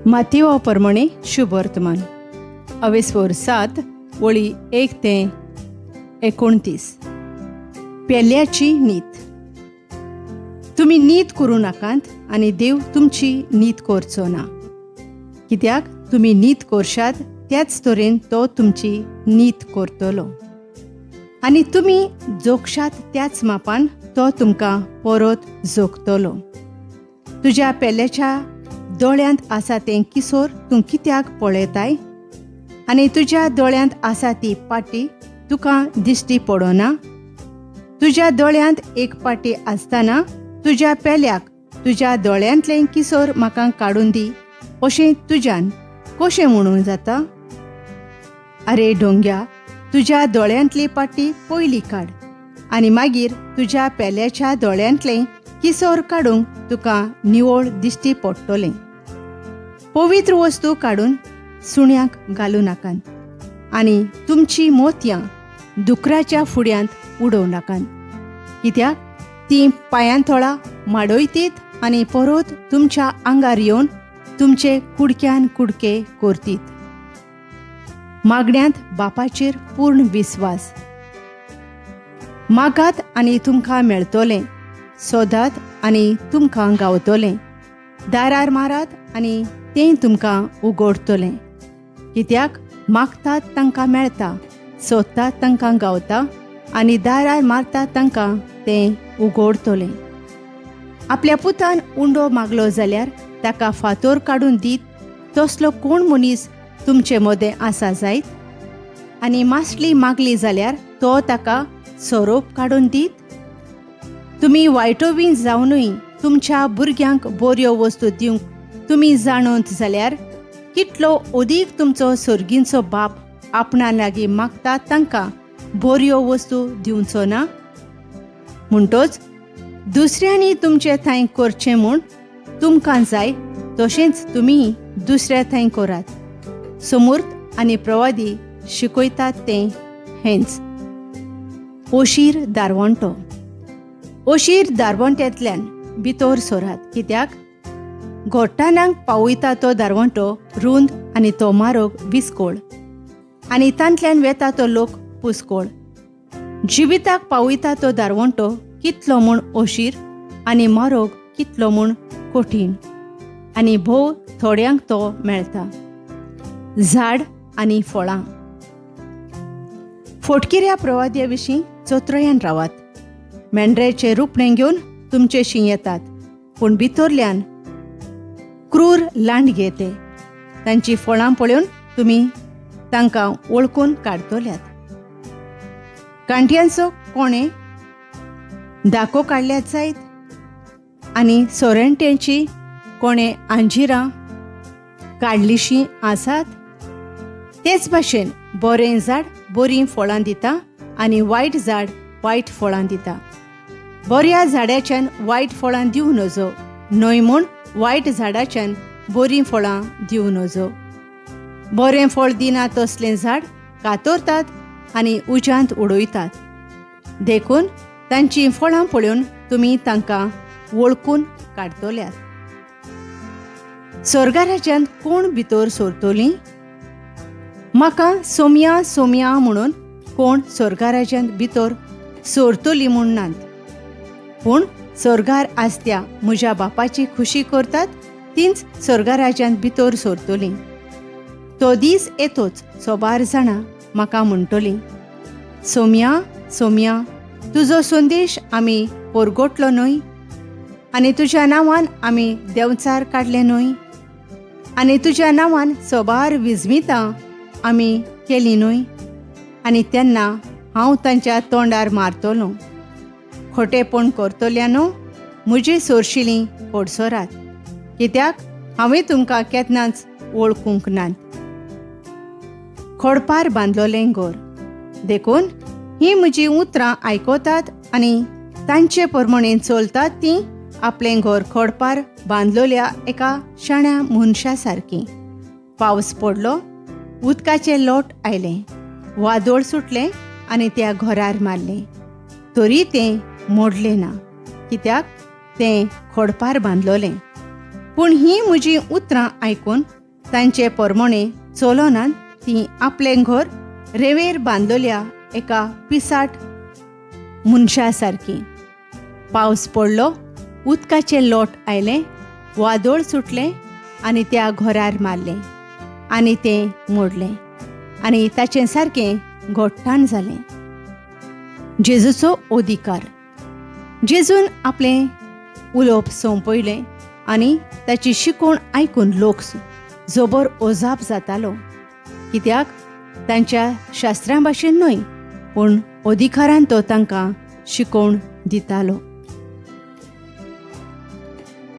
MATEVA पोरमाणें शुभ वर्तमान. अवेस्वोर 7 वळी 1 ते 29. पेल्याची नीत. तुमी नीत करूं नाकांत आनी देव तुमची नीत करचो ना. कित्याक तुमी नीत करशात त्याच तरेन तो तुमची नीत करतलो. आनी तुमी जोखशात त्याच मापान तो तुमकां परत जोखतलो. तुज्या पेल्याच्या दोळ्यांत आसा तें किसोर तूं कित्याक पळयताय? आनी तुज्या दोळ्यांत आसा ती पाटी तुका दिश्टी पडना? तुज्या दोळ्यांत एक पाटी आसतना तुज्या पेल्याक तुज्या दोळ्यांतलें किसोर म्हाका काडून दी अशें तुज्यान कशें म्हणूं जाता? आरे ढोंग्या, तुज्या दोळ्यांतली पाटी पयली काड आनी मागीर तुज्या पेल्याच्या दोळ्यांतलें किसोर काडूंक तुका निवळ दिश्टी पडटलें. पवित्र वस्तू काडून सुण्याक घालूं नाकांत आनी तुमची मोतयां दुकराच्या फुड्यांत उडोव नाकांत. कित्याक तीं पांयांतोळा माडयतीत आनी परत तुमच्या आंगार येवन तुमचे कुडक्यान कुडके करतीत. मागण्यांत बापाचेर पूर्ण विस्वास. मागात आनी तुमकां मेळटलें, सोदात आनी तुमकां गावतलें, दारार मारात आनी तें तुमकां उगडटलें. कित्याक मागतात तांकां मेळटा, सोदतात तांकां गावता आनी दारार मारतात तांकां तें उगडटलें. आपल्या पुतान उंडो मागलो जाल्यार ताका फातर काडून दीत, तसलो कोण मनीस तुमचे मदें आसा जायत? आनी मासली मागली जाल्यार तो ताका सोरोप काडून दीत? तुमी वायटोवीन जावनूय तुमच्या भुरग्यांक बऱ्यो वस्तू दिवंक तुमी जाणोत जाल्यार कितलो अदीक तुमचो सर्गींचो बाप आपणा लागीं मागतात तांकां बऱ्यो वस्तू दिवचो ना? म्हणटोच दुसऱ्यांनी तुमचे थंय करचें म्हूण तुमकां जाय तशेंच तुमी दुसऱ्या थंय करात. समूर्त आनी प्रवादी शिकयतात तें हेंच. ओशीर दारवंटो. ओशीर दारवंट्यांतल्यान भितर सोरात. कित्याक घोट्टानांक पावयता तो दारवंटो रुंद आनी तो मारोग विस्कोळ आनी तांतल्यान वेता तो लोक पुस्कोळ. जिविताक पावयता तो दारवंटो कितलो म्हूण ओशीर आनी मारोग कितलो म्हूण कठीण आनी भोव थोड्यांक तो मेळटा. झाड आनी फळां. फोटकिऱ्या प्रवाद्या विशीं चोत्रयान रावात. मेंढऱ्याचें रुपणें घेवन तुमचेशीं येतात, पूण भितरल्यान क्रूर लांड घेते. तांची फळां पळोवन तुमी तांकां वळखून काडटल्यात. कांट्यांचो कोणे दाखो काडल्यात जायत आनी सोरेंट्यांची कोणे आंजिरां काडलीशीं आसात? तेच भाशेन बरें झाड बरीं फळां दिता आनी वायट झाड वायट फळां दिता. बऱ्या झाडाच्यान वायट फळां दिवं नजो, न्हय म्हूण वायट झाडाच्यान बरीं फळां दिवं नजो. बरें फळ दिना तसलें झाड कातरतात आनी उज्यांत उडयतात. देखून तांचीं फळां पळोवन तुमी तांकां वळखून काडटल्यात. स्वर्गा राज्यांत कोण भितर सरतलीं? म्हाका सोम्या सोम्या म्हणून कोण स्वर्गा राज्यांत भितर सरतलीं म्हूण नात, पूण स्वर्गार आसत्या म्हज्या बापाची खुशी करतात तींच स्वर्गा राज्यांत भितर सरतलीं. तो दीस येतोच सोबार जाणां म्हाका म्हणटलीं, सोम्या सोम्या, तुजो संदेश आमी परगटलो न्हय आनी तुज्या नांवान आमी देंवचार काडले न्हय आनी तुज्या नांवान सोबार विजमितां आमी केलीं न्हय. आनी तेन्ना हांव तांच्या तोंडार मारतलों. खोटेपण करतल्यानो म्हजी सोरशिलीं पडसरात, कित्याक हांवें तुमकां केन्नाच वळखूंक नात. खोडपार बांदलोलें घोर. देखून हीं म्हजीं उतरां आयकतात आनी तांचे प्रमाणें चलतात तीं आपलें घोर खोडपार बांदलोल्या एका शाण्या मनशा सारकीं. पावस पडलो, उदकाचें लोट आयलें, वादळ सुटलें आनी त्या घोरार मारलें, तरी तें मोडलें ना, कित्याक तें खोडपार बांदलोलें. पूण हीं म्हजीं उतरां आयकून तांचे पोरमोणे चलोनात ती आपलें घर रेंवेर बांदलोल्या एका पिसाट मनशा सारकी. पावस पडलो, उदकाचे लोट आयले, वादळ सुटलें आनी त्या घरार मारलें आनी तें मोडलें आनी ताचें सारकें घोट्टाण जालें. जेजूचो अधिकार. जेजून आपलें उलोवप सोंपयलें आनी ताची शिकवण आयकून लोक जोबोर ओजाप जातालो, कित्याक तांच्या शास्त्रां भाशेन न्हय पूण अधिकारान तो तांकां शिकवण दितालो.